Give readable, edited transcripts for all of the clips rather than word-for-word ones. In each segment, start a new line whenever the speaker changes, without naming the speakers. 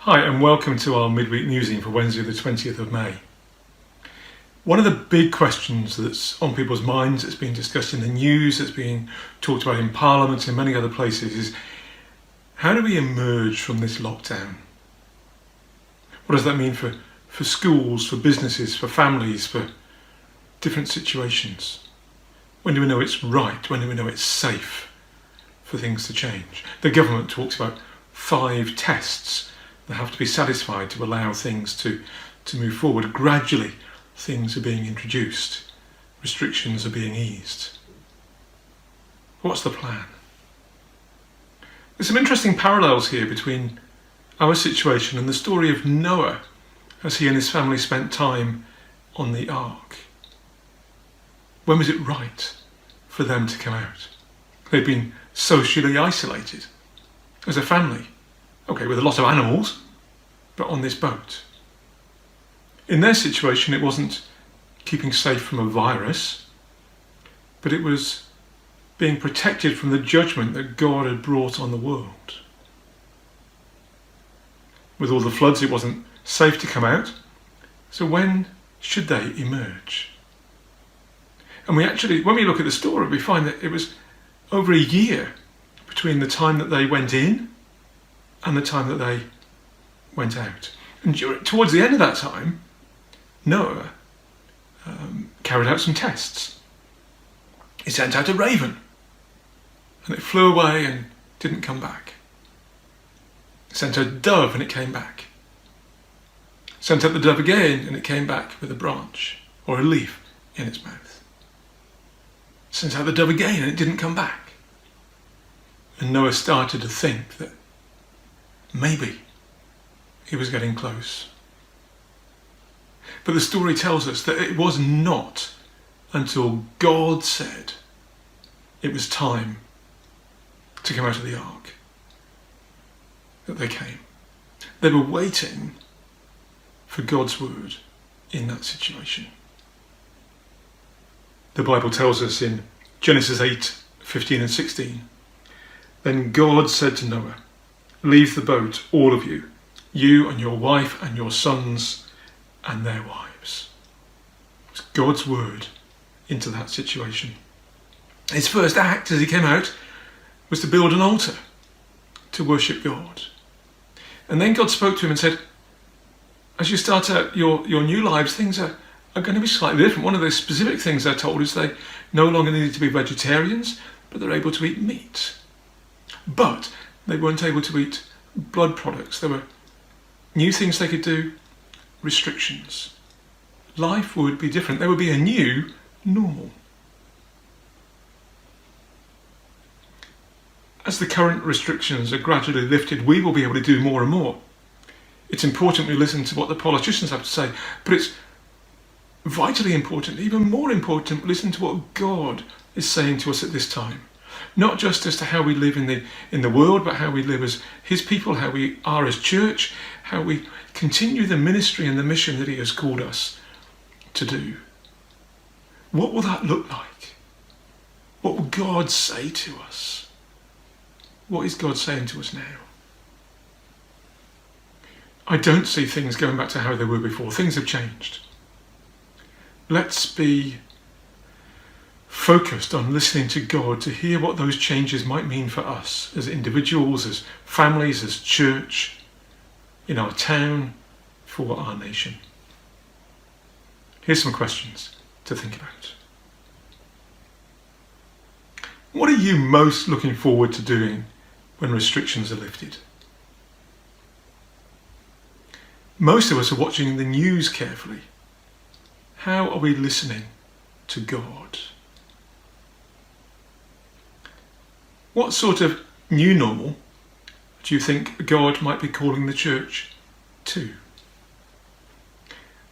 Hi and welcome to our midweek newsing for Wednesday the 20th of May. One of the big questions that's on people's minds, that's being discussed in the news, that's being talked about in Parliament and many other places is, how do we emerge from this lockdown? What does that mean for schools, for businesses, for families, for different situations? When do we know it's right? When do we know it's safe for things to change? The government talks about 5 tests that have to be satisfied to allow things to move forward. Gradually, things are being introduced. Restrictions are being eased. What's the plan? There's some interesting parallels here between our situation and the story of Noah as he and his family spent time on the ark. When was it right for them to come out? They'd been socially isolated as a family. Okay, with a lot of animals, but on this boat. In their situation, it wasn't keeping safe from a virus, but it was being protected from the judgment that God had brought on the world. With all the floods, it wasn't safe to come out, so when should they emerge? And when we look at the story, we find that it was over a year between the time that they went in and the time that they went out. And towards the end of that time, Noah carried out some tests. He sent out a raven, and it flew away and didn't come back. He sent out a dove, and it came back. Sent out the dove again, and it came back with a branch or a leaf in its mouth. Sent out the dove again, and it didn't come back. And Noah started to think that maybe he was getting close. But the story tells us that it was not until God said it was time to come out of the ark that they came. They were waiting for God's word in that situation. The Bible tells us in Genesis 8:15 and 16, "Then God said to Noah, 'Leave the boat, all of you, you and your wife and your sons and their wives.'" It was God's word into that situation. His first act as he came out was to build an altar to worship God. And then God spoke to him and said, as you start out your new lives, things are going to be slightly different. One of the specific things they're told is they no longer needed to be vegetarians, but they're able to eat meat. But they weren't able to eat blood products. There were new things they could do, restrictions. Life would be different. There would be a new normal. As the current restrictions are gradually lifted, we will be able to do more and more. It's important we listen to what the politicians have to say, but it's vitally important, even more important, listen to what God is saying to us at this time. Not just as to how we live in the world, but how we live as his people, how we are as church, how we continue the ministry and the mission that he has called us to do. What will that look like? What will God say to us? What is God saying to us now? I don't see things going back to how they were before. Things have changed. Let's be focused on listening to God to hear what those changes might mean for us as individuals, as families, as church, in our town, for our nation. Here's some questions to think about. What are you most looking forward to doing when restrictions are lifted? Most of us are watching the news carefully. How are we listening to God? What sort of new normal do you think God might be calling the church to?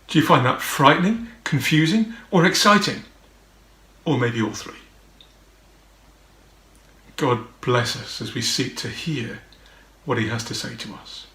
Do you find that frightening, confusing, or exciting? Or maybe all three? God bless us as we seek to hear what he has to say to us.